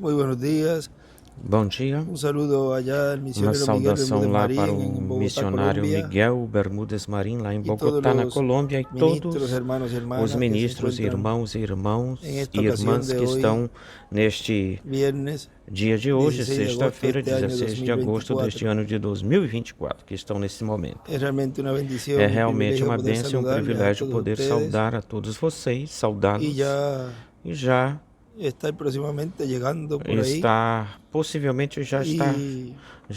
Muy buenos días. Bom dia. Un saludo allá al Uma misionero Miguel saudação Bermúdez lá Marín para o en Bogotá, missionário Colombia, Miguel Bermúdez Marim, lá em y todos Bogotá, na los Colômbia, e ministros, todos hermanos y os hermanas que se ministros, encuentran irmãos en e esta ocasión irmãs de que hoy, estão neste viernes dia de hoje, 16 de agosto de sexta-feira, este año 16 de agosto deste 2024. ano de 2024, que estão nesse momento. Es realmente una É bendición, un realmente privilegio uma poder bênção e um saludarles a privilégio todos poder ustedes saudar a todos vocês, y saudá-los ya e já estar próximamente llegando por ahí possivelmente y já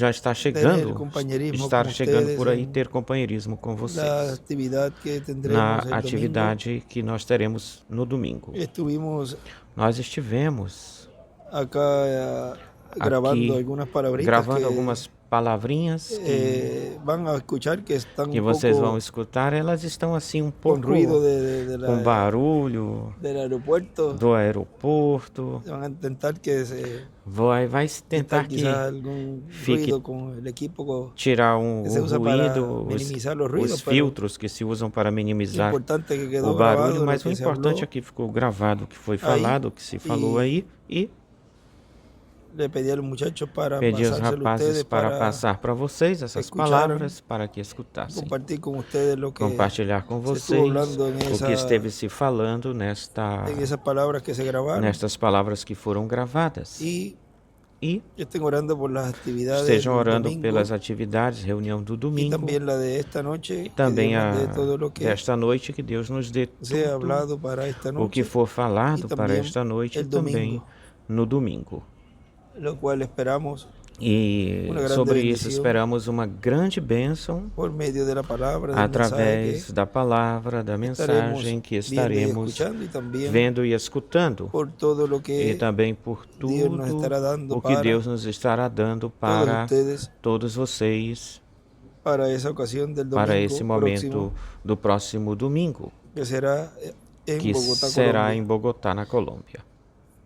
está tener chegando, compañerismo estar con chegando ustedes por aí, en ter companheirismo com la vocês actividad que na tendremos el domingo. atividade que nós teremos no domingo. Estuvimos Nós estivemos acá grabando aqui algunas palabritas gravando que algumas palavrinhas van a escuchar que están que un vocês vão poco escutar. Elas estão assim um con ruido pouco com barulho del aeropuerto. do aeroporto. Van a intentar que se Vai tentar que quizás algún fique ruido con el equipo tirar que se o usa para ruído, minimizar los os ruidos, pero filtros que se usam para lo minimizar importante que o quedó barulho, grabado, lo mas o que se importante habló aqui ficou gravado, o que foi aí, falado, o que se falou aí, e le pedí a los muchachos para pedi aos pasárselo a rapazes ustedes para para passar para vocês essas escucharan, palavras, para que escutassem. compartir con ustedes lo que Compartilhar com se estuvo vocês hablando o que esteve se falando en esas palabras que se grabaron. nestas palavras que foram gravadas. Y E yo estoy orando por las actividades estejam del orando domingo pelas atividades, reunião do y domingo, también la de esta noche, e também que Dios nos dé a todo lo que desta noite, que Deus nos dê sea tudo hablado para esta o que noche, for falado e para também esta noite e el também domingo, no domingo. lo cual esperamos E uma grande sobre isso bendição esperamos uma grande bênção por medio de la palabra, del através mensaje da palavra, da mensagem que viendo y estaremos escuchando, y también vendo e escutando, por todo lo e que também por Dios nos tudo estará dando o que para Deus nos estará dando todos para ustedes todos vocês para esa ocasión del para domingo esse momento próximo, do próximo domingo, que será en que Bogotá, será Colombia. em Bogotá, na Colômbia.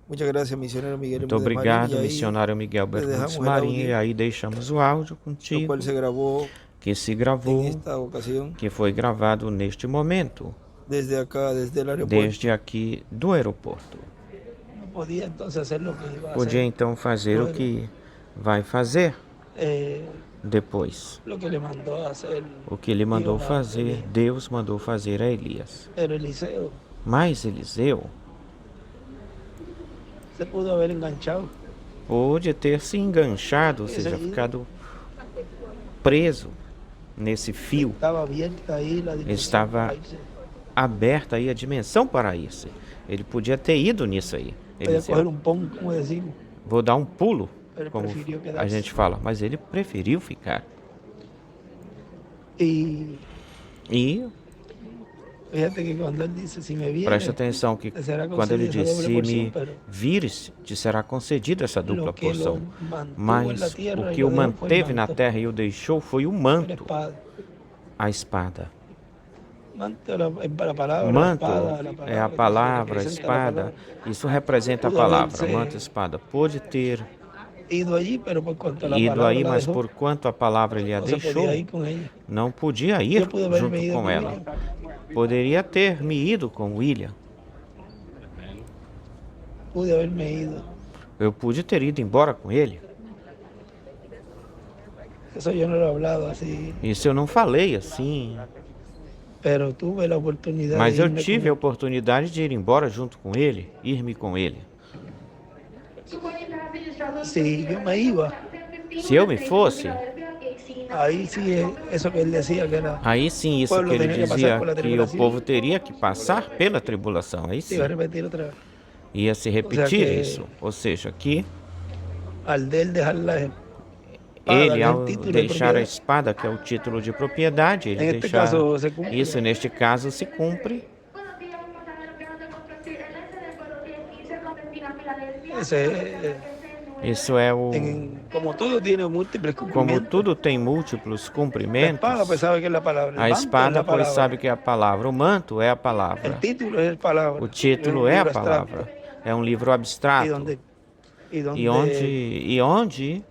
Muchas gracias, misionero Miguel Muito Bermúdez Marín, obrigado, y ahí missionário Miguel Bermudes dejamos el Marinho. audio, E aí deixamos o áudio lo contigo, cual se grabó que se en gravou, esta ocasión que foi gravado neste momento, desde acá, desde el aeropuerto. desde aqui do aeroporto. No podía entonces hacer lo que iba a Podia hacer, então fazer o que vai fazer depois. lo que le mandó a hacer O que ele mandou Dios a fazer, Elías. Deus mandou fazer a Elias. Pero Eliseo Mas Eliseu se pudo haber enganchado. pôde ter se enganchado, ou seja, ficado preso nesse fio. Estaba abierta ahí la dimensión Estava para irse. aberta aí a dimensão para isso. Ele podia ter ido nisso aí. Podía Eliseu, coger un pom, como decimos. vou dar um pulo, Ele como preferiu a quedar-se. gente fala, mas ele preferiu ficar. Y E fíjate que cuando él dice, si me viene, preste atenção que será quando ele concedida esa diz, doble se porción, me pero vires, te será concedida essa dupla lo que lo porção. mantuvo en la Mas tierra o y que lo o dejó fue el manteve na manto, terra e o deixou foi o la manto, espada. a espada. Manto es la palabra, Manto la é a que palavra, a representa la espada. palabra. Isso representa a Pudo haber palavra, manto e espada. Pôde ter ido allí, pero por cuanto la ido palabra aí, la mas dejó, por quanto a palavra ele a no se deixou, podía ir con ella. não podia ir Yo pude haberme junto ido com con ela. ella, Poderia ter me ido com William. pude haberme ido. Eu pude ter ido embora com ele. Eso yo no lo he hablado así, Isso eu não falei assim, pero tuve la oportunidad mas de eu irme con tive a él. oportunidade de ir embora junto com ele, ir-me com ele. Si yo me iba, Se eu me fosse, ahí sí eso que él decía que era, aí sim, isso Pueblo que ele teria que passar dizia pela que o tribulação. povo teria que passar pela tribulação. Aí se sim, iba a repetir otra vez. ia se repetir que- isso. Ou seja, que Al de él dejar la espada, ele, el ao título de deixar a propiedad, espada, que é o título de propriedade, ele en este deixar caso se cumple. isso, neste caso, se cumpre. Ese, Isso é o... como todo tiene múltiples Como cumplimientos. tudo tem múltiplos La cumprimentos, espada pues sabe que es la palabra. El a manto es espada, la pois, palabra. sabe que é a palavra. O manto é a El palavra. título es la palabra. O título Es é un a libro palavra. abstracto. É um livro Y abstrato. donde, y donde E onde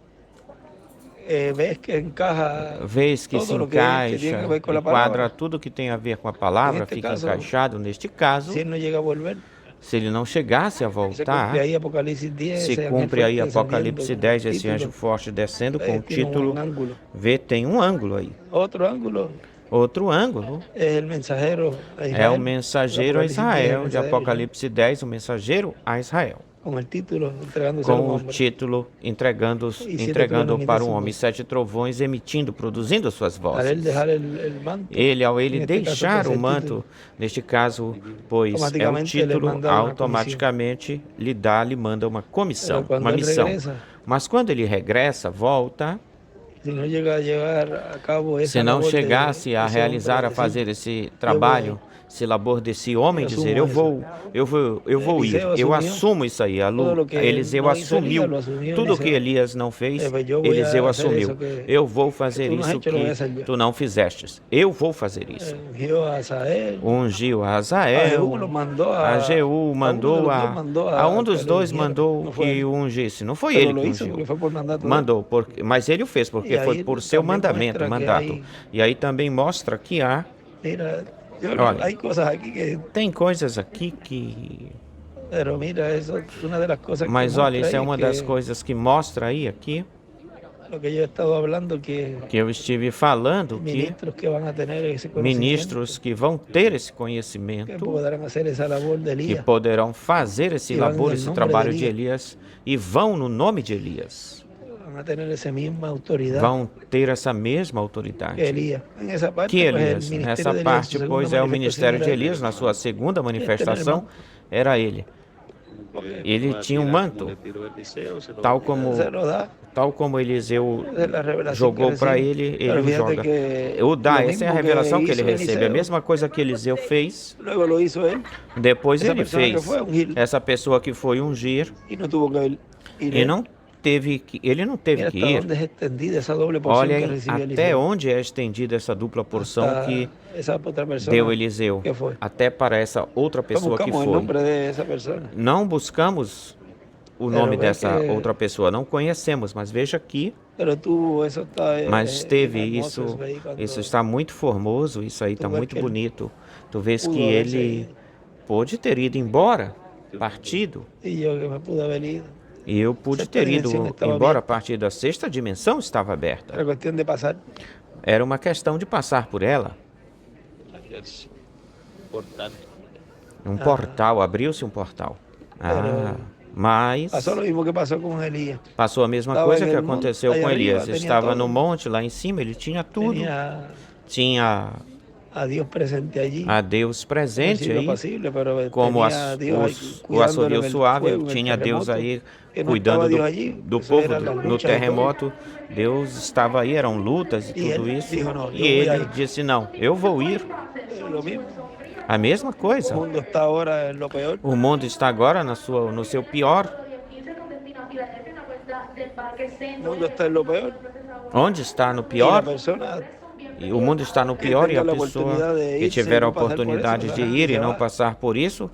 ves que encaja vês que todo se lo que tiene encaixa, que ver con la enquadra palabra. tudo que tem a ver com a palavra, Neste fica caso, encaixado. Neste caso, Si él no llega a volver, Se ele não chegasse a Se voltar, cumpre aí Apocalipse 10, se ese ángel cumpre aí fuerte Apocalipse descendiendo 10, con esse anjo título. forte descendo com o Tiene título, un ángulo. vê, tem um ângulo aí. Otro ángulo Outro ângulo es el mensajero a é o Israel. mensageiro a Apocalipse 10, Israel, de mensajero a Israel, Apocalipse 10, o mensageiro a Israel. con el título entregándose a un Com o hombre. título entregando E sete entregando trovões para o emitindo. homem 7 trovões, emitindo, produzindo suas Al vozes. él dejar el manto, Ele, ao ele en este caso, deixar pues, o el manto, título, neste caso, pois é o automaticamente ele título, manda uma automaticamente lhe manda uma comissão, pero cuando uma él missão. regresa, Mas quando ele regressa, volta, si no llega a llevar a cabo esa se não labor de chegasse a ese realizar, hombre a de fazer decir, esse trabalho, esse labor desse homem, eu dizer, assumo eu vou ir, Eliseu eu assumiu assumo isso aí. todo lo que Eliseu no hizo Elías, assumiu lo asumió tudo o que Eliseo. Elias não fez, Pues yo voy Eliseu a hacer assumiu. eso que Eu vou fazer tú no has isso hecho, lo voy a que hacer yo. tu não fizestes. Eu vou fazer isso. Ungió a Asael, Ungiu a a Azael, Jehú lo mandó a Jeú mandou a um dos que lo dois ungiera, mandou no fue que él. o ungisse. Não foi Pero ele lo que hizo ungiu. porque fue por mandato de él. Mandou, mas ele o fez porque E foi aí por seu também mandamento, mostra que mandato. aí- E aí também mostra que Mira, Olha. hay cosas aquí que, tem coisas aqui que... pero mira, eso es una de las cosas que Mas olha, muestra isso é ahí uma que das coisas que mostra aí aqui, lo que yo he estado hablando que que eu estive falando, que ministros que van a tener ese conocimiento, ministros que vão ter esse que conhecimento, podrán hacer esa labor de que Elías, poderão fazer esse E vão labor, no esse nome trabalho de de Elias, e vão no nome de Elias. van a tener esa misma autoridad Vão ter essa mesma que autoridade Elías. En esa parte, que pues, el Elias. ministerio Nessa de Elías, parte, su segunda pois, é o manifestación ministério era de él, Elias, na sua segunda manifestação, era ele. porque Ele tinha um manto, tal como Eliseu esa es la revelación jogou que para recibe. ele Pero o fíjate joga. que O dá, lo essa é a mismo revelação que ele hizo recebe. A Eliseo, mesma coisa que Eliseu fez, luego lo hizo él, depois essa ele pessoa que fez. foi ungir. Essa pessoa que foi ungir, y no tuvo que ir. e não teve que, ele não teve Mira que hasta ir. dónde es extendida esa doble porción que Olhem recibió até Eliseo. onde é estendida essa dupla porção Hasta que esa otra persona deu Eliseu, que foi. até para essa outra No pessoa que buscamos el foi. nombre de esa persona. Não buscamos o Pero nome ve dessa que- outra pessoa, não conhecemos, mas veja aqui, Pero tú, eso está mas teve hermoso, isso, ahí cuando isso está muito formoso, isso aí está vê muito que ele bonito. Tu vês pudo que haberse ele ido. pôde ter ido embora, partido, Y yo que me pude haber ido. e eu pude Sexta ter ido dimensão estava embora a aberta. partir da sexta dimensão estava aberta. Era cuestión de pasar. Era uma questão de passar por ela. Um portal, abriu-se um portal. Mas Pasó lo mismo que pasó con Elías. passou a mesma Estava coisa em que el monte, aconteceu aí com arriba, Elias. tinha Estava todo. no monte, lá em cima, ele tinha tudo. Tenía Tinha a Dios presente allí. a Deus presente Decir lo aí, posible, pero como tenía a Dios ahí o cuidándole assovio en el suave, fuego, en el tinha Deus terremoto. aí Que no cuidando estaba Dios allí, do eso povo era la no lucha de todo. terremoto. Deus estava aí, eram lutas e E tudo ele isso. dijo, "Não, E eu vou ele aí." disse, não, eu vou ir. Es lo mismo. A mesma coisa. El mundo está ahora en lo peor. O mundo está agora no seu pior. El mundo está en lo peor. Onde está no Y la pior? persona E o mundo está no pior e a pessoa que tiver a oportunidade de ir e não passar por isso,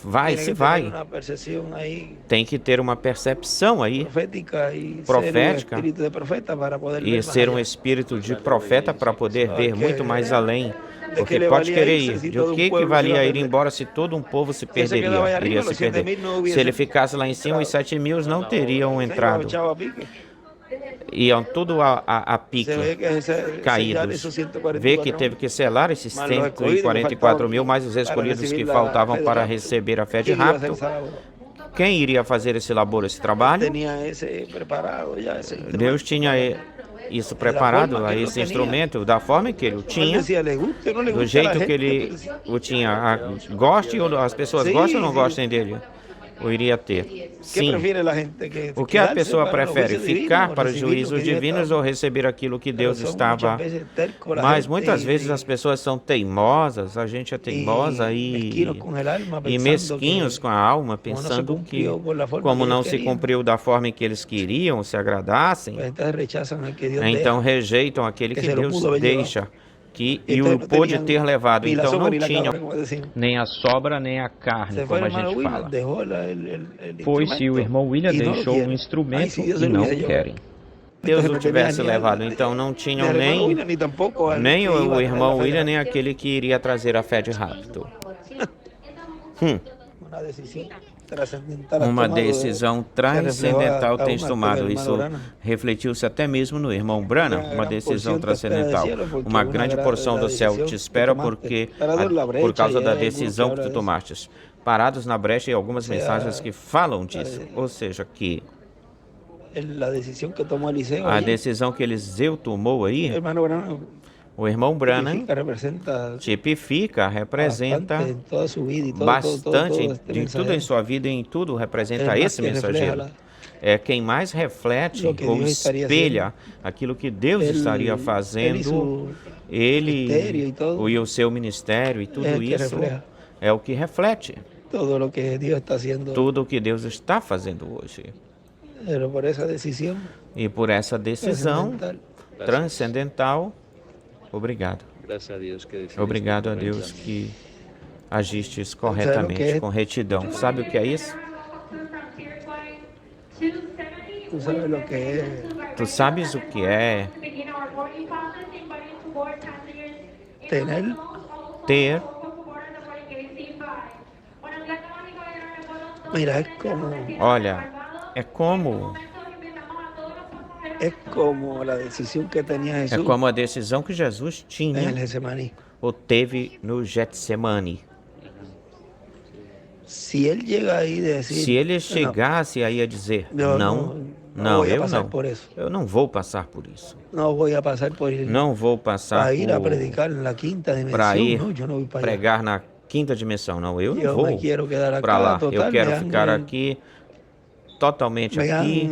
vai, tiene se que vai. tener una percepción ahí Tem que ter uma percepção aí profética y Profética. ser un espíritu de profeta para poder e ver más ser um allá. espírito de profeta para poder ver muito mais além. Porque que pode valia querer isso ir. se De todo o um que povo se valia ia ir perder? embora se todo um povo se Se você quedava aí perderia, arriba, iria os se 7.000 perder. não Se hubiesen- ele ficasse lá em cima, os 7.000 não teriam Se iba entrado. echado a pique. Iam tudo a Se pique. ve que sellar Caídos. esos 144 Vê que teve que selar esses Mas os escolhidos que 144 mil, faltavam mais os escolhidos para que receber a faltavam fé de para rapto. receber a fé de ¿Quién iba a hacer rapto. essa labor? Quem iria fazer esse labor, esse trabalho? Tenía ese preparado ya, esse instrumento. Deus tinha isso preparado, forma a que ele esse tinha. instrumento, da forma que ele o Él tinha, decía, le guste o no le do guste a la jeito que gente, ele pues, o tinha. Goste ou as pessoas Sim, gostem ou não sim. gostem dele? Ou iria ter? ¿qué Sim. prefiere la gente? Que O que a quedarse pessoa para los prefere? juicios divinos Ficar o para os recibir lo juízos que Dios divinos está- ou receber aquilo que Pero Deus son estava? muchas veces tercos la Mas gente muitas y- vezes as pessoas são teimosas, a gente é teimosa y mezquinos con el alma, e pensando mesquinhos que com a alma, não se pensando que, cumpriu com a forma como que não eles se queriam. cumpriu da forma em que eles queriam, se agradassem, pues entonces rechazan al que Dios então deja. rejeitam aquele Que que se lo Deus pudo haber deixa, que e Entonces o no pôde tenían ter levado. ni la Então sombra não ni la tinham cabra, como decimos. nem a sobra nem a carne, Se fue como a el hermano gente William, fala. dejó el Foi-se o instrumento irmão William y no lo deixou quiere. o Ay, instrumento si Dios e se lo não hubiese o llevado. querem. Deus Entonces o no tivesse tenía ni levado, al- então não ni tinham al hermano nem William, ni tampoco al nem que iba o a irmão traer la William, fe. nem aquele que iria trazer a fé de rapto. Una decisión trascendental. Uma decisão transcendental tem tomado. Isso refletiu-se até mesmo no irmão Branham. Uma decisão transcendental. Uma grande porção do céu te espera por causa da decisão que tu tomaste. Parados na brecha e algumas mensagens que falam disso. Ou seja, que a decisão que Eliseu tomou aí, o irmão Branham tipifica, representa bastante em tudo em sua vida e em tudo representa esse mensageiro. É quem mais reflete ou espelha aquilo que Deus estaria fazendo, ele e o seu ministério e tudo isso é o que reflete tudo o que Deus está fazendo hoje. E por essa decisão transcendental, obrigado. Obrigado a Deus que agistes corretamente, com retidão. Sabe o que é isso? Tu sabes o que é ter. Olha, é como a decisão que Jesus tinha ou teve no Getsemane. Se ele chegasse aí a dizer, eu não vou passar por isso. Não vou passar para ir pregar na quinta dimensão. Não, eu não vou para lá. Eu quero ficar aqui, totalmente aqui.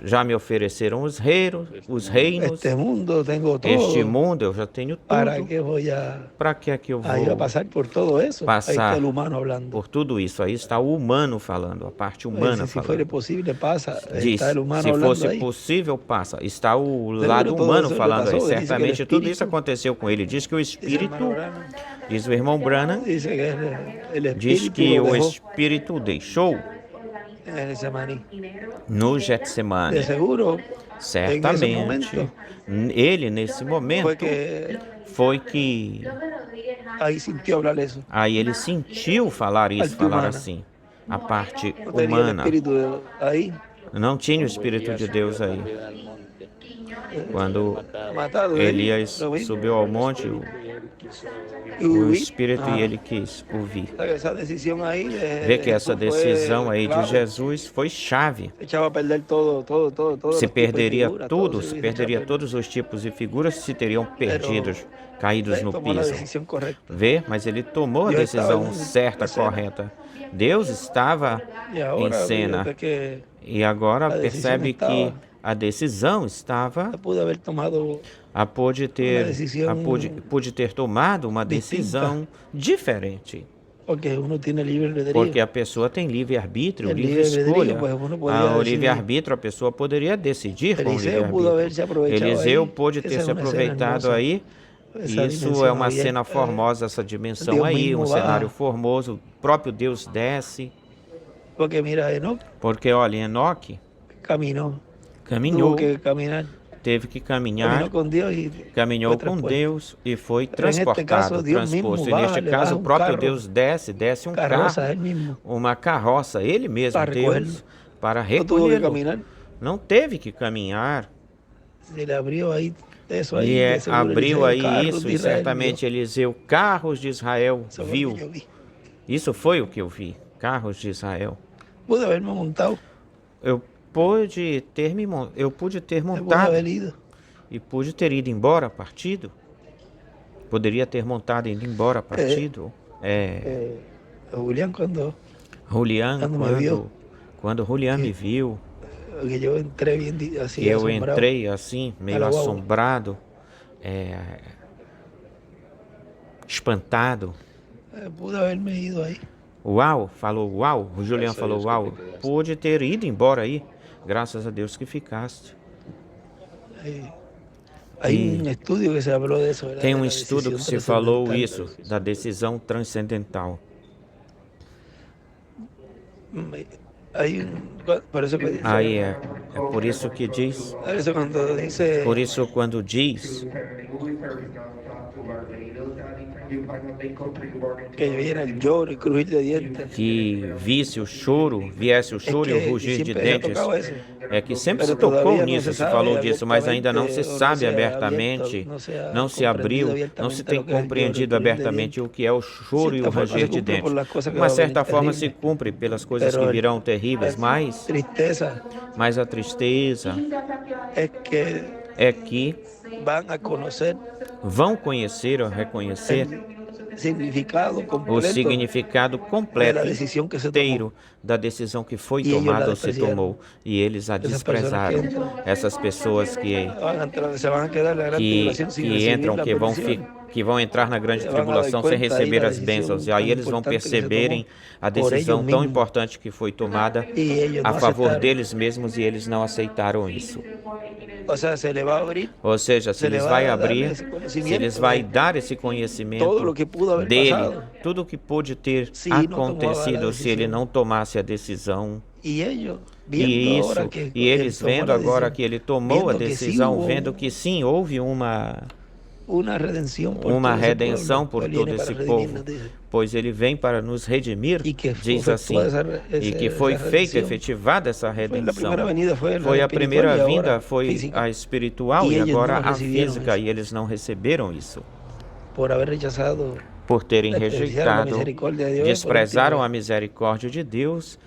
Já me ofereceram os reinos. Este mundo eu já tenho tudo. Para que é que eu vou passar por tudo isso? Aí está o humano falando, a parte humana falando. Diz, se fosse possível, passa. Está o lado humano falando aí. Certamente tudo isso aconteceu com ele. Diz que o Espírito, diz o irmão Branham, diz que o Espírito deixou no Getsemane. Certamente, ele nesse momento foi que aí ele sentiu falar isso, falar assim, a parte humana. Não tinha o Espírito de Deus aí. Quando Elias subiu ao monte, o Espírito e ele quis ouvir. Vê que essa decisão aí de Jesus foi chave. Se perderia tudo, se perderia todos os tipos de figuras, se teriam perdidos, caídos no piso. Vê, mas ele tomou a decisão certa, correta. Deus estava em cena. E agora percebe que a decisão estava, pôde ter tomado uma decisão diferente. Porque a pessoa tem livre-arbítrio, livre escolha. O livre-arbítrio, a pessoa poderia decidir com o livre-arbítrio. Eliseu pôde ter se aproveitado aí. Isso é uma cena formosa, essa dimensão aí, um cenário formoso. O próprio Deus desce. Porque, olha, Enoque caminhou, teve que caminhar, caminhou com Deus e foi transportado, transposto. E neste caso, o próprio Deus desce um carro, uma carroça, ele mesmo, Deus, para recolhê-lo. Não teve que caminhar. E abriu aí isso, e certamente Eliseu, carros de Israel, viu. Isso foi o que eu vi, carros de Israel. Eu pude ter montado e pude ter ido embora partido. Poderia ter montado e ido embora partido. Quando Julián me viu, eu entrei assim, meio assombrado, espantado. Pude haberme ido aí. Uau, falou uau, o Julián falou uau, pude ter ido embora aí, graças a Deus que ficaste. Tem um estudo que se falou isso, da decisão transcendental. Aí é por isso que diz, por isso quando diz que viera el lloro y crujir de dientes. que viesse o choro, viesse o choro e o rugir de dentes. É que sempre se Pero tocou todavía no nisso, se se falou sabe disso, mas ainda não se abiertamente, sabe o no se ha abertamente, abierto, no se ha não se abriu, comprendido não se abiertamente tem lo que es el compreendido lloro y crujir de abertamente dientes. o que é o choro e o De cierta forma ranger se de cumple por dentes. las cosas De que uma va a venir certa forma se terribles, cumpre pelas coisas que pero virão terríveis, tristeza mas a tristeza es que é que van a conocer vão conhecer ou reconhecer el significado o completo significado de la completo decisión que se tomó. inteiro da decisão que foi E ellos tomada la ou se despreciaron. tomou, e eles a Essas pessoas que desprezaram. entram Essas pessoas se van a quedar en la gran tribulación sin recibir entram, las bendiciones. que vão entrar na grande Se van a dar tribulação sem cuenta ahí receber la as bênçãos, decisión e aí tan eles vão importante que se perceberem a tomó por decisão ellos tão mismos importante que foi tomada y ellos a no favor aceptaron. deles mesmos, e eles não aceitaram isso. O sea, se le va a abrir Ou seja, se se le lhes va vai a dar abrir, ese se conocimiento lhes vai de dar esse todo conhecimento lo que pudo haber dele, pasado tudo o que pôde ter si no tomaba acontecido la se ele decisión. não tomasse a decisão. Y ellos E viendo ahora isso, que e eles tomó vendo la agora decisión, que ele tomou a viendo que sí decisão, hubo vendo que sim, houve uma redención por todo ese redenção pueblo, por Él todo viene para esse redimirnos, povo, dice. pois ele vem para nos redimir, Y que fue diz assim, efectuada e que foi esa feita, redención. efetivada essa Fue la redenção. primera venida, fue la Foi a espiritual primeira y ahora vinda, foi física, a espiritual E e eles agora não a receberam física, isso. e eles não receberam isso. por haber rechazado, Por terem despreciaron la rejeitado, misericordia de Dios. desprezaram a misericórdia de Deus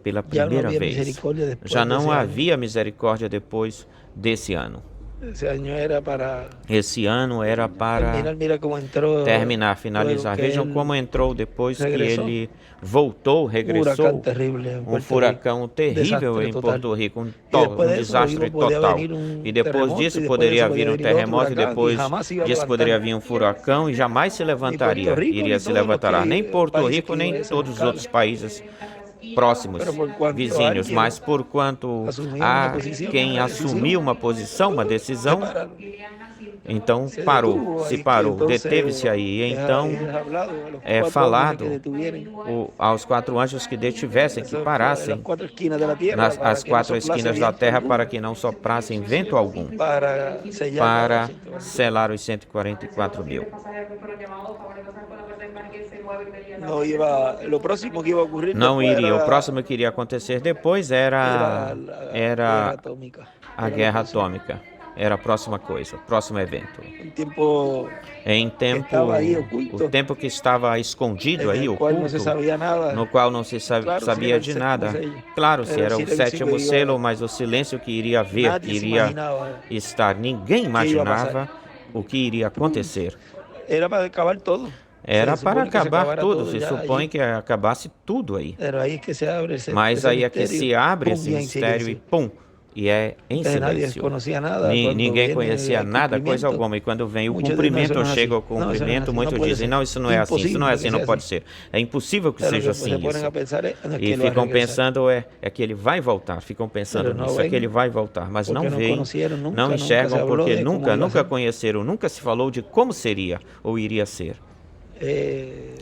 pela Ya no primeira había vez. misericordia después Já de não ese año. havia misericórdia depois desse ano. Ese año era para Esse ano era para terminar. Mira cómo entró. terminar, finalizar. luego que Vejam él como entrou depois que regressou. ele voltou, Un regressou. huracán terrible en Um Puerto furacão Rico. terrível Desastre em total. Porto Rico, depois um disso, desastre podia total. venir E depois terremoto, disso e depois poderia disso vir um poderia vir outro terremoto, e furacão, depois e jamais se ia disso levantar. poderia vir um furacão e jamais se levantaria, Porto Rico, iria nem se todos os levantar. que- Nem Porto países Rico, que nem essa todos os escala. outros países próximos, Pero por cuanto vizinhos, alguém mas por quanto assumiu há uma posição, quem uma decisão, assumiu uma posição, uma decisão, Separaram. então Se parou, detuvo se aí, parou, que entonces deteve-se aí. Então hablado a los é cuatro falado ángeles que detuvieran aos quatro anjos que detivessem, que parassem las cuatro esquinas de la tierra nas para as que no quatro soplase esquinas da viento terra alguno, para que não soprassem vento algum, para sellar para los 144. selar os 144 mil. No iba, lo próximo que iba a ocurrir Não después iria. era O próximo que iria acontecer depois era guerra atómica. a guerra atômica. Era a próxima coisa, o próximo evento. Un tiempo Em tempo, estava aí oculto, o tempo que estava escondido en aí, el cual no se oculto, sabía nada. no qual não se Claro, sabia era o de sétimo nada. sello. Claro, se Era era o silêncio sétimo que ia- selo, mas o silêncio que iria ver, Nadie que se iria imaginava. estar. Ninguém ia imaginava o que iria acontecer. Era para acabar todo. Era Se para supone que se acabar acabara tudo, todo se já supõe aí. que acabasse tudo aí. Pero ahí es que se abre ese, Mas esse aí é que mistério, se abre pum, esse e em mistério e silêncio. pum, e é em Entonces, nadie silêncio. conocía nada. Cuando Ninguém viene conhecia el nada, coisa cumplimiento, alguma. E quando vem o muchos dizem, cumprimento, "Não, isso não é chega ao assim. Não, isso não é cumprimento, assim, muitos não pode dizem, ser. não, isso não é assim, isso não é assim, Impossível não que pode seja ser. É impossível que Pero seja lo que assim se ponen isso. a pensar es que E él va a ficam regresar. pensando é que ele vai voltar, ficam pensando Pero não nisso, é vem, que ele vai voltar, mas porque não não veem, conheceram, nunca não se enxergam falou porque de como nunca, ia nunca ser. conheceram, nunca se falou de como seria ou iria ser.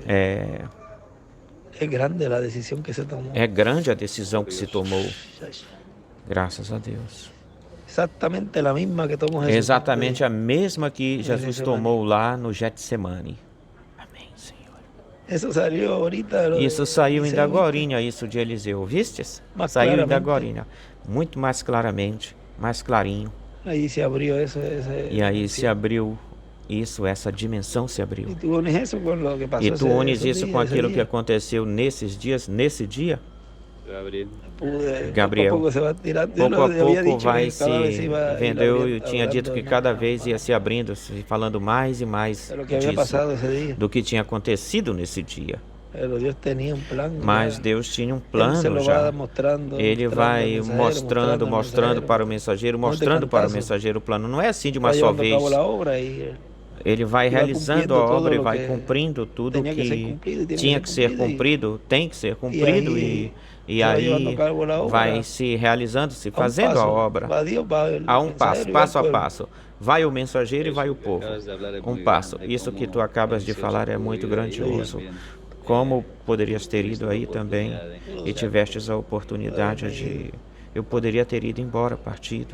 É Es grande la decisión que se tomó. grande a decisão que se tomou, graças a Deus. Exactamente la misma que tomó Jesús. Exatamente a mesma que Jesus tomou lá no Getsemane. Amém, Senhor. Eso salió ahorita. Lo Isso de saiu ainda Eliseo, agorinha, isso de Eliseu, vistes? Mais Saiu ainda claramente. agorinha, muito mais claramente, mais clarinho. Ahí se abrió ese E aí se abriu isso, essa dimensão se abriu. Y tú unes eso con lo que pasó E tu unes esos isso días, com ese aquilo que día. aconteceu nesses dias, nesse dia, Gabriel. Gabriel. Pouco a pouco se vai tirando. pouco a pouco vai que cada vez se iba vendeu. abrindo, Eu tinha dito que hablando cada más, vez más, ia se abrindo, se falando mais e mais de lo que había disso, pasado ese día. do que tinha acontecido nesse dia. Pero Dios tenía un plan. Mas ya. Deus tinha um Él se plano lo já. va mostrando, Ele mostrando vai al mensajero, mostrando, al mostrando mensajero. para o mensageiro, Não de mostrando para o cantazo. mensageiro o plano. Não é assim de uma Va só llevando a vez. cabo la obra y Ele vai e vai realizando cumprindo a todo obra e lo vai que cumprindo tudo tenía que ser que cumprido y tiene tinha que que ser ser cumprido. cumprido, tem que ser cumprido e se va llevando a aí cabo la obra vai se realizando, se a un fazendo a paso. obra. Va Dios, va el A um mensajero passo, y va el passo a pueblo. passo. Vai o mensageiro e vai o povo. Um passo. Isso que tu acabas de falar é muito grandioso. Como poderias ter ido aí também e tivestes a oportunidade de... Eu poderia ter ido embora, partido.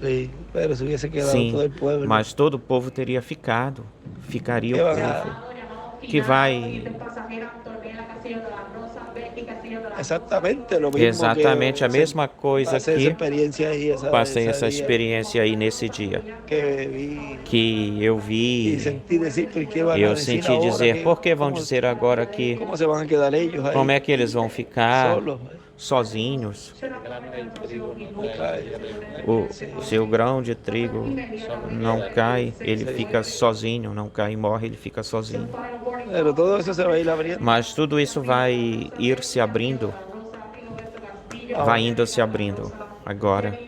Sí, pero se hubiese quedado Sim, todo el pueblo. mas todo o povo teria ficado. Ficaria o povo. Que vai Exatamente lo mismo exatamente a que mesma coisa pasé esa que experiencia ahí, passei ese essa día experiência aí nesse dia. que vi Que eu y vi, sentí decir, ¿por qué van a eu decir senti ahora dizer, que por que vão dizer agora que cómo se van a quedar ellos como ahí é que eles vão ficar solos? sozinhos? Ay, O seu grão de trigo não cai, ele fica sozinho, não cai e morre, ele fica sozinho. pero todo eso se va a ir abriendo. Mas tudo isso vai ir se abrindo, vai indo se abrindo agora.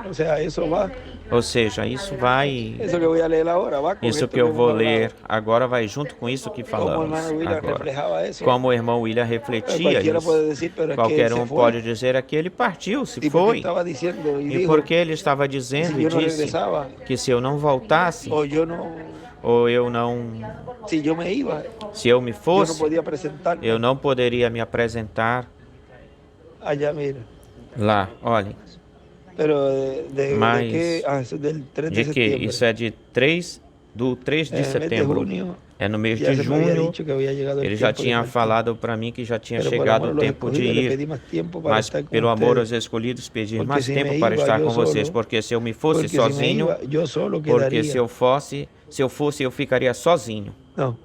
O sea, eso va. Ou seja, isso vai, Eso que voy a leer ahora va con isso esto que eu hemos vou hablado. ler agora vai junto com isso que Como el falamos hermano William agora. reflejaba eso. Como o irmão William refletia Cualquiera puede isso. decir, pero es que Qualquer él se um fue. pode dizer é que ele partiu, se Y porque foi. estaba diciendo y E dijo, porque ele estava dizendo si e yo no disse regresaba, que se eu não voltasse, o yo no, ou eu não, si yo me iba, se eu me yo no fosse, podía presentarme eu não poderia me apresentar allá, mira. lá. Olhem, Pero de Mas que, eso es del 3 de de que septiembre. isso é de 3 de En el mes de setembro. junio, É no mês ya de se me había junho. dicho que había llegado el Ele já tiempo de tinha partir. falado para mim que já tinha Pero por chegado amor a o los tempo de escogidos, le ir. pedí más tiempo para Mas estar con pelo amor ustedes. aos escolhidos, pedir Porque mais se tempo me para iba, estar eu com vocês, solo. porque se eu me fosse Porque si me sozinho, iba, yo solo porque quedaría. se eu fosse, eu ficaria sozinho. No,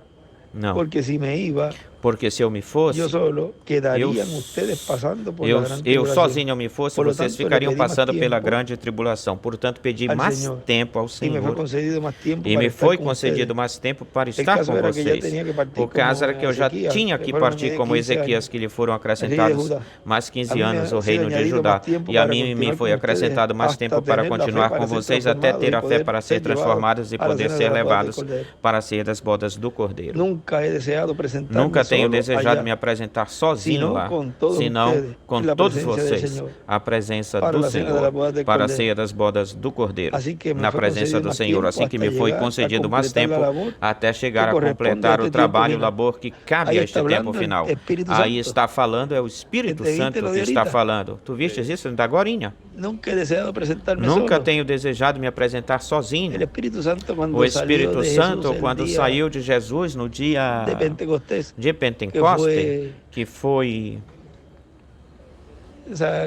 Não, porque si me iba, porque se eu me fosse, yo solo, quedarían eu- ustedes pasando por la eu gran tribulación. sozinho eu me fosse, Por lo vocês tanto, le ficariam pedí más passando pela tiempo grande tribulação. Portanto, pedi al mais Señor. tempo ao Y me fue Senhor. concedido más tiempo E para me estar foi con concedido ustedes. mais tempo para El estar caso com era que ya vocês. tenía que partir O caso como era que eu já Ezequias, tinha que que fueron partir como 15 Ezequias, años. que lhe foram Rei de acrescentados Judá. mais A 15 mí me anos, ha o sido reino de añadido Judá. más tiempo E a para mim me continuar foi con acrescentado ustedes, mais hasta tempo para tener la fe continuar para com ser vocês, até transformados ter y a fé poder para ser ser llevados transformados e a la poder cena ser de la boda del levados Cordeiro. para a ceia das bodas do Cordeiro. Nunca he deseado presentarme Nunca tenho solo desejado allá, me apresentar sozinho sino lá, com todos senão ustedes, com en la todos presencia del vocês, Señor, a presença para do la cena de la Senhor, boda del para a Cordeiro. ceia das bodas do Cordeiro, Así que me na fue presença concedido do más Senhor, tiempo assim que hasta me foi llegar a concedido mais completar tempo la labor até chegar que a corresponde completar a o este trabalho, o tiempo final. labor que cabe Aí a está este tempo hablando final. el Espíritu Aí Santo. está falando, é o Espírito Te Santo lo que de está ahorita. falando. Tu vistes isso da agorinha? Nunca he deseado presentarme Nunca solo. tenho desejado me apresentar sozinho. El Espíritu Santo cuando O salió Espírito de Santo, Jesús el quando día saiu de Jesus no dia de Pentecostés, de Pentecoste, que que foi o sea,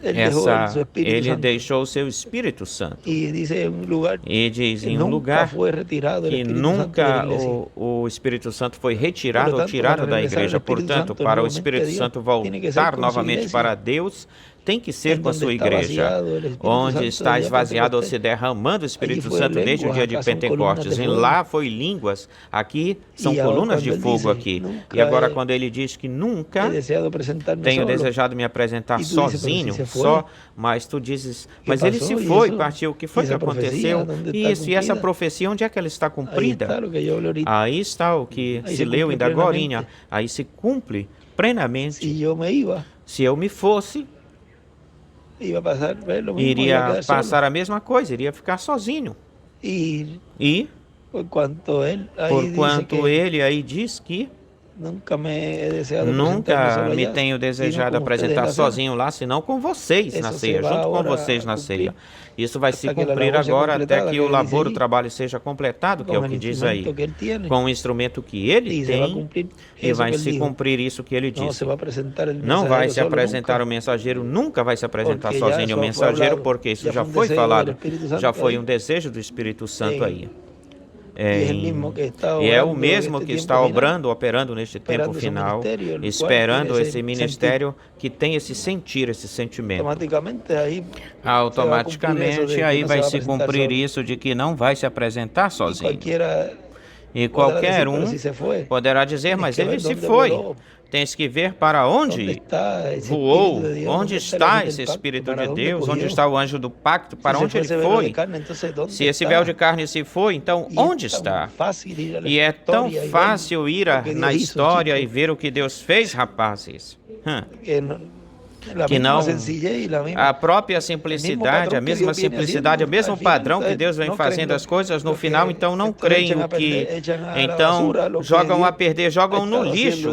él dejó su Espíritu ele Santo. deixou o seu Espírito Santo. Y dice en un lugar E diz que em um nunca lugar fue retirado el que Espíritu Santo de la nunca iglesia. o Espírito Santo foi retirado Por lo ou tanto, tirado para da regresar igreja. al Espíritu Portanto, Santo para o nuevamente Espírito a Dios, Santo tiene que ser voltar con su novamente iglesia, para Deus, tem que ser en com a donde sua está igreja, vaciado el Espíritu onde Santo está del día de esvaziado ou Pentecostés. se derramando o Espírito foi Santo desde o línguas, dia de acá são Pentecostes. colunas de E fogo. lá foi línguas, aqui são E agora, colunas de quando ele fogo diz, aqui. nunca E agora, é- quando ele diz que He nunca deseado presentarme tenho solo. desejado me apresentar E tu dizes, "Pero sozinho, se foi?" só, mas tu dizes, mas ele passou? se E foi, isso- partiu. O que foi e que essa profecia, aconteceu? onde está Isso, e essa cumprida? profecia, onde é que ela está Ahí cumprida? está lo que yo hablé ahorita. Aí está o que Aí se se leu cumpre ainda agorinha. plenamente. Aí se cumpre plenamente. Si yo me iba, Se eu me fosse, iba a pasar ver lo mismo, iba a iria quedar solo. passar a mesma coisa, iria ficar sozinho. Y E, por cuanto él ahí por dice quanto que ele aí diz que nunca me he deseado presentarme nunca solo me allá, tenho sino desejado con ustedes apresentar en la cena. sozinho lá, senão com vocês na Isso ceia, se vai junto com agora vocês na ceia. Isso vai se Até que a cumprir labor seja agora, até completada, que que o ele labor, diz o aí. trabalho seja completado, que é o Con que el diz aí. instrumento que él tiene. Com o instrumento que ele Y se va a tem, cumplir e eso vai que él se dijo. cumprir isso que ele No disse. se va a presentar el Não vai mensajero se solo apresentar nunca. o mensageiro, nunca vai se apresentar Porque já sozinho o só foi mensageiro, falado, porque isso já já foi um foi desejo falado, do Espírito Santo já foi aí. um desejo do Espírito Santo aí. Y es el mismo que está E é o obrando mesmo este que tiempo está final, obrando, operando neste tempo esperando esse final, ministério, el cual esperando tiene esse esse ministério que tem esse sentir, esse sentimento. automáticamente ahí Automaticamente aí vai se cumprir solo. isso de que não vai se apresentar Y sozinho. cualquiera E podrá qualquer decir, "Pero um si se fue, poderá dizer, tienes mas que ele ver se dónde foi. volou. Tens que ver para ¿Dónde onde está ese voou, Espíritu de Dios? onde ¿Dónde está el está ángel del esse pacto? Espírito ¿Para de dónde Deus, onde cogió? está o anjo do pacto, para Si se onde fue ele ese velo de foi. carne, entonces, ¿dónde Se esse está? véu de carne se foi, então Y onde es tan está? fácil ir a la E é tão historia y ver fácil ir lo que na Dios hizo, história chicos, e ver o que Deus fez, rapazes. que no- la Que misma não sencillez y la misma a própria simplicidade, a mesma simplicidade, o mesmo padrão que Deus vem fazendo as coisas, no final, então não creem o que, então jogam a perder, jogam no lixo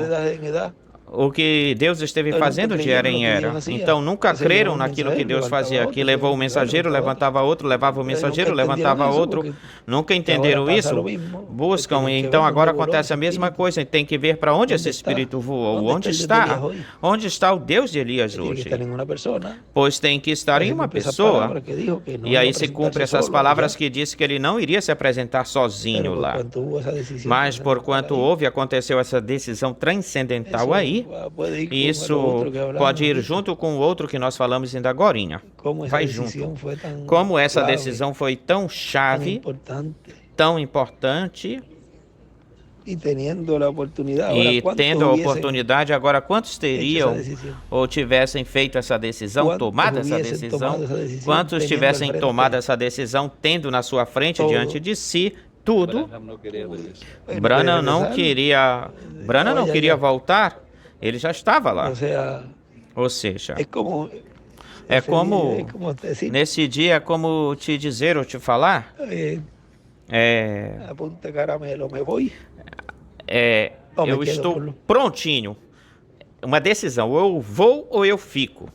o que Deus esteve fazendo de era em era. Então nunca creram naquilo que Deus fazia. Que levou o mensageiro, levantava outro, levava o mensageiro, levantava outro. Nunca entenderam isso. Buscam. Então agora acontece a mesma coisa. Tem que ver para onde esse espírito voou. Onde está? Onde está o Deus de Elias hoje? Pois tem que estar em uma pessoa. E aí se cumpre essas palavras que disse que ele não iria se apresentar sozinho lá. Mas porquanto aconteceu essa decisão transcendental aí, isso pode ir junto com o outro que nós falamos ainda agorinha. Vai junto. Como essa decisão foi tão chave, tão importante, e tendo a oportunidade, agora quantos teriam ou tivessem feito essa decisão, tomado essa decisão, quantos tivessem tomado essa decisão, tendo na sua frente, diante de si, tudo. Branham não queria voltar, ele já estava lá. Ou seja, é como nesse dia, é como te dizer ou te falar, eu estou prontinho. Uma decisão, ou eu vou ou eu fico.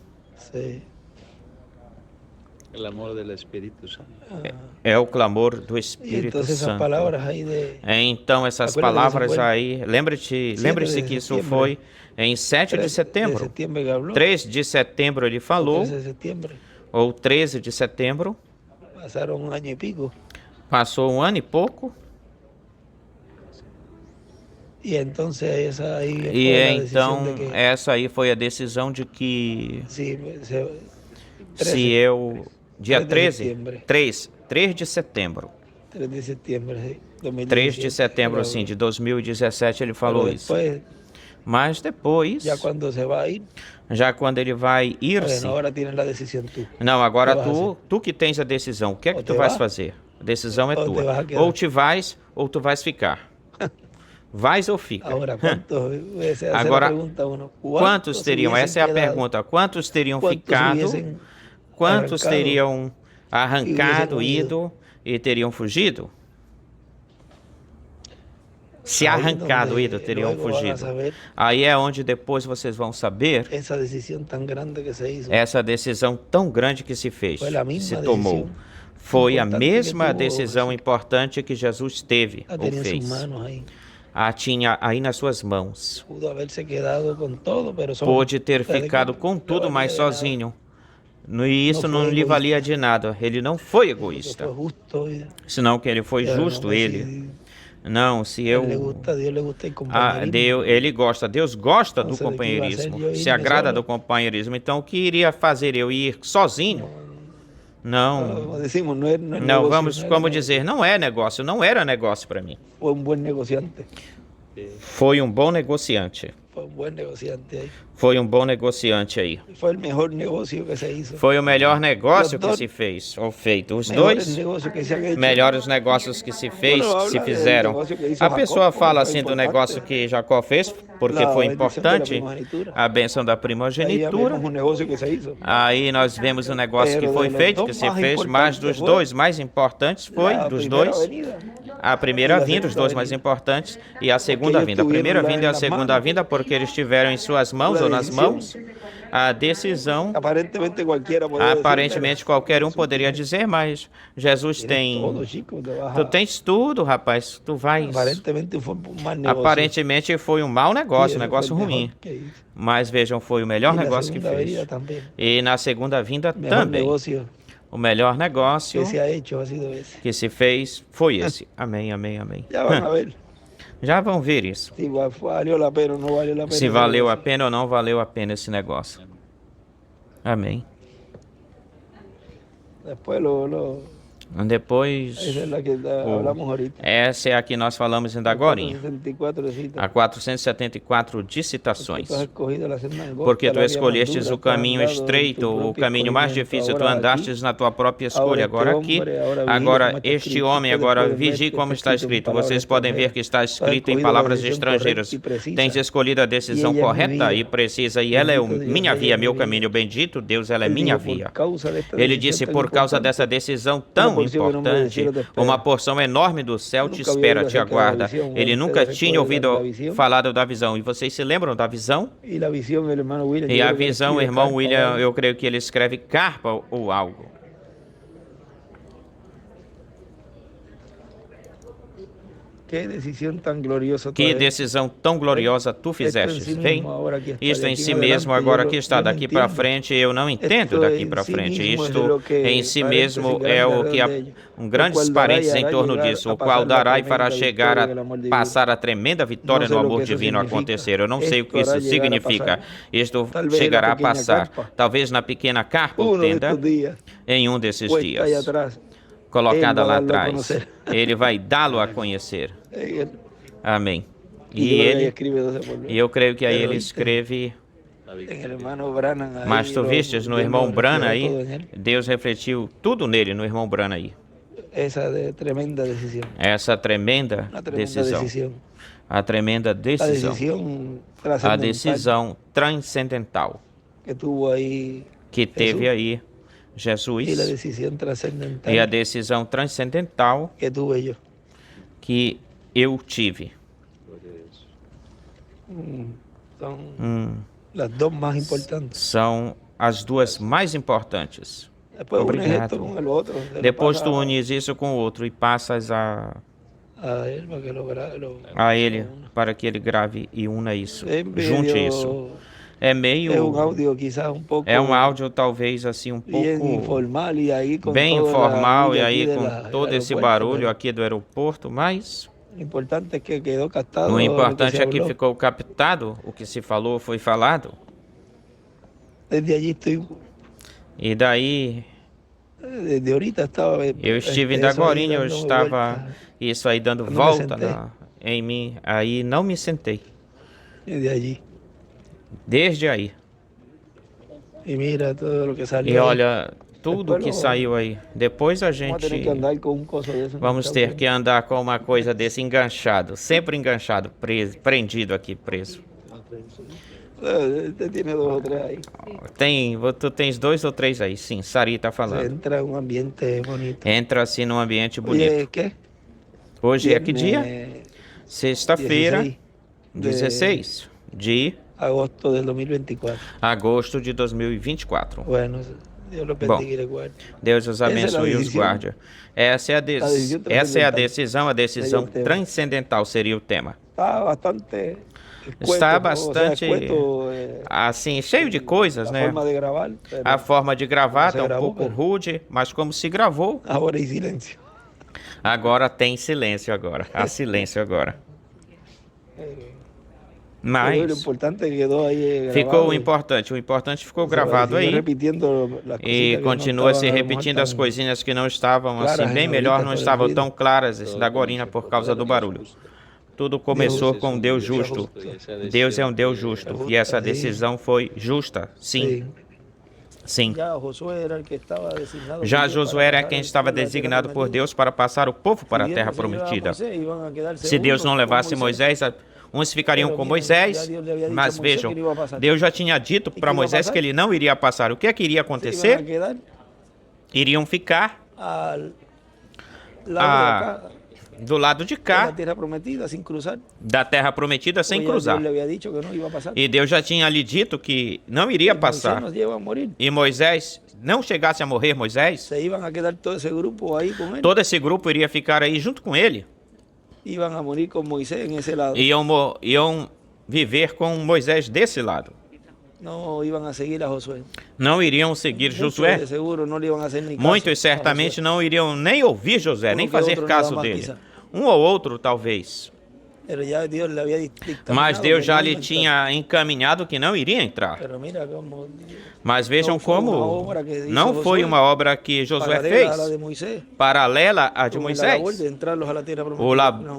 É o clamor do Espírito Santo. Então essas palavras aí, lembre-se que isso foi em 7 de setembro. 3 de setembro ele falou, ou 13 de setembro. Passou 1 ano e pouco. E então essa aí foi a decisão de que se eu, dia 3 de setembro. 3 de setembro, sim, de 2017 ele falou isso. Mas depois, já quando ele vai ir-se, não, agora tu que tens a decisão, o que é que tu vais fazer? A decisão é tua. Ou te vais, ou tu vais ficar. Vais ou fica? Agora, quantos teriam? Essa é a pergunta. Quantos teriam ficado? Quantos teriam arrancado, ido e teriam fugido? Se arrancado, ido, teriam fugido. Aí é onde depois vocês vão saber essa decisão tão grande que se fez, que se tomou. Foi a mesma decisão importante que Jesus teve ou fez. Tinha aí nas suas mãos. Pôde ter ficado com tudo, mas sozinho. E isso não lhe valia de nada. Ele não foi egoísta. Senão que ele foi justo, ele. Não, se eu... Ele gosta, Deus gosta do companheirismo, se agrada do companheirismo. Então, o que iria fazer eu ir sozinho? Não, vamos, como dizer, não é negócio, não era negócio para mim. Foi um bom negociante. Foi um bom negociante aí. Foi o melhor negócio que se fez, ou feito. Os dois melhores negócios que se fizeram. A pessoa fala assim do negócio que Jacó fez, porque foi importante, a bênção da primogenitura. Aí nós vemos o negócio que foi feito, que se fez, mas dos dois mais importantes foi, dos dois, a primeira vinda, os dois mais importantes, e a segunda vinda. A primeira vinda e a segunda vinda, porque eles tiveram em suas mãos ou nas mãos a decisão. Aparentemente qualquer um poderia dizer, mas Jesus tem. Tu tens tudo, rapaz. Tu vais. Aparentemente foi um mau negócio, um negócio ruim. Mas vejam, foi o melhor negócio que fez. E na segunda vinda também. O melhor negócio que se fez foi esse. Amém, amém, amém. Já vão ver isso. Se valeu a pena ou não valeu a pena esse negócio. Amém. Depois, essa é a que nós falamos ainda agora, a 474 de citações. Porque tu escolhestes o caminho estreito, o caminho mais difícil, tu andastes na tua própria escolha. Agora este homem, vigie como está escrito. Vocês podem ver que está escrito em palavras estrangeiras. Tens escolhido a decisão correta e precisa, e ela é minha via, meu caminho bendito. Deus, ela é minha via. Ele disse, por causa dessa decisão tão porção importante, uma porção enorme do céu te espera, te aguarda. Ele nunca tinha ouvido falar da visão. E vocês se lembram da visão? E a visão, o irmão William, eu creio que ele escreve carpa ou algo. Que decisão tão gloriosa tu fizeste. Vem, isto em si mesmo, agora aqui está, daqui para frente, eu não entendo daqui para frente. Isto em si mesmo é o que há grandes parênteses em torno disso, o qual dará e fará chegar a passar a tremenda vitória no amor divino acontecer. Eu não sei o que isso significa. Isto chegará a passar, talvez na pequena carpa ou tenda, em um desses dias. Colocada lá atrás. Ele vai dá-lo a conhecer. Amém. E eu creio que aí ele escreve. Mas tu vistes no irmão Branham aí, Deus refletiu tudo nele, no irmão Branham aí. Essa tremenda decisão. A tremenda decisão. A decisão transcendental que teve aí Jesus e a decisão transcendental que eu tive. São as duas mais importantes. Obrigado. Depois tu unes isso com o outro e passas a ele para que ele grave e una isso. Junte isso. É meio... É um áudio talvez assim um pouco bem informal e aí com todo esse barulho aqui do aeroporto, mas o importante é que ficou captado, o que se falou foi falado. E daí eu estive ainda agorinha, eu estava isso aí dando volta em mim, aí não me sentei. Desde aí. E olha, tudo que saiu aí. Depois a gente vamos ter que andar com uma coisa desse enganchado. Sempre enganchado, preso, prendido aqui, preso. Tu tens 2 ou 3 aí, sim, Sari está falando. Entra assim num ambiente bonito. Hoje é que dia? Sexta-feira, 16 de agosto de 2024. Agosto de 2024. Bom, Deus os abençoe e os guarde. Essa é a decisão transcendental seria o tema. Está bastante, assim, cheio de coisas, né? A forma de gravar está um pouco rude, mas como se gravou. Agora tem silêncio agora. Há silêncio agora. Mas ficou o importante ficou gravado aí e continua se repetindo as coisinhas que não estavam assim bem melhor, não estavam tão claras da agorina por causa do barulho. Tudo começou com um Deus justo. Deus é um Deus justo e essa decisão foi justa, sim. Sim. Já Josué era quem estava designado por Deus para passar o povo para a terra prometida. Se Deus não levasse Moisés, uns ficariam com Moisés, mas vejam, Deus já tinha dito para Moisés que ele não iria passar. O que é que iria acontecer? Iriam ficar do lado de cá da terra prometida sem cruzar. E Deus já tinha lhe dito que não iria passar. E Moisés não chegasse a morrer, Moisés, todo esse grupo iria ficar aí junto com ele. Iam viver com Moisés desse lado. Não iriam seguir Josué. Muitos certamente não iriam nem ouvir Josué, nem fazer caso dele. Um ou outro, talvez. Mas Deus já lhe tinha encaminhado que não iria entrar. Mas vejam como não foi uma obra que Josué fez, paralela à de Moisés.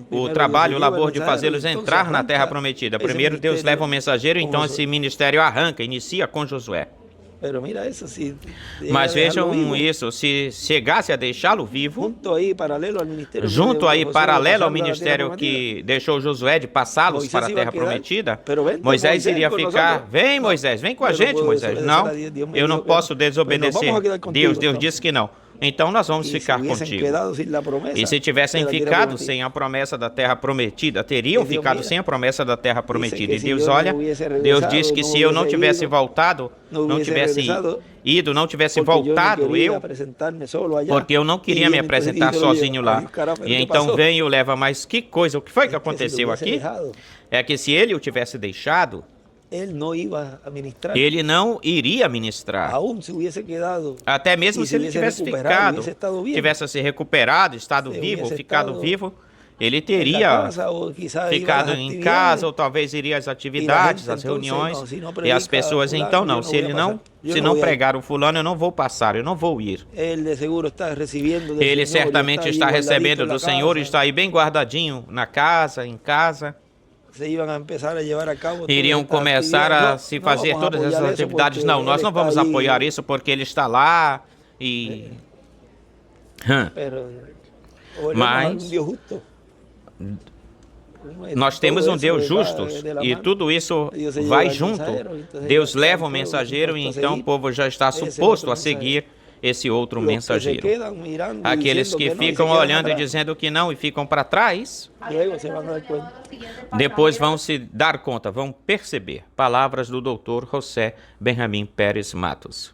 O trabalho, o labor de fazê-los entrar na terra prometida. Primeiro Deus leva um mensageiro, então esse ministério arranca, inicia com Josué. Mas vejam isso, se chegasse a deixá-lo vivo, junto aí, paralelo ao ministério que deixou Josué de passá-los para a terra prometida, Moisés iria ficar, vem Moisés, vem com a gente Moisés. Não, eu não posso desobedecer. Deus disse que não. então nós vamos ficar contigo. E se tivessem ficado sem a promessa da terra prometida, teriam ficado sem a promessa da terra prometida. E Deus olha, Deus diz que se eu não tivesse voltado, não tivesse ido, não tivesse voltado porque eu não queria me apresentar sozinho lá. E então vem e o leva, mas que coisa, o que foi que aconteceu aqui? É que se ele o tivesse deixado, ele não iria ministrar. Até mesmo se ele tivesse ficado, tivesse se recuperado, estado vivo, ficado vivo, ele teria ficado em casa, ou talvez iria às atividades, às reuniões, e as pessoas, então não, se não pregar o fulano, eu não vou passar, eu não vou ir. Ele certamente está recebendo do Senhor, está aí bem guardadinho na casa, em casa. Iriam começar a se fazer todas essas atividades. Não, nós não vamos apoiar isso porque ele está lá e... Mas nós temos um Deus justo e tudo isso vai junto. Deus leva o mensageiro e então o povo já está suposto a seguir esse outro mensageiro. Aqueles que ficam olhando e dizendo que não e ficam para trás, depois vão se dar conta, vão perceber. Palavras do Dr. José Benjamin Pérez Matos.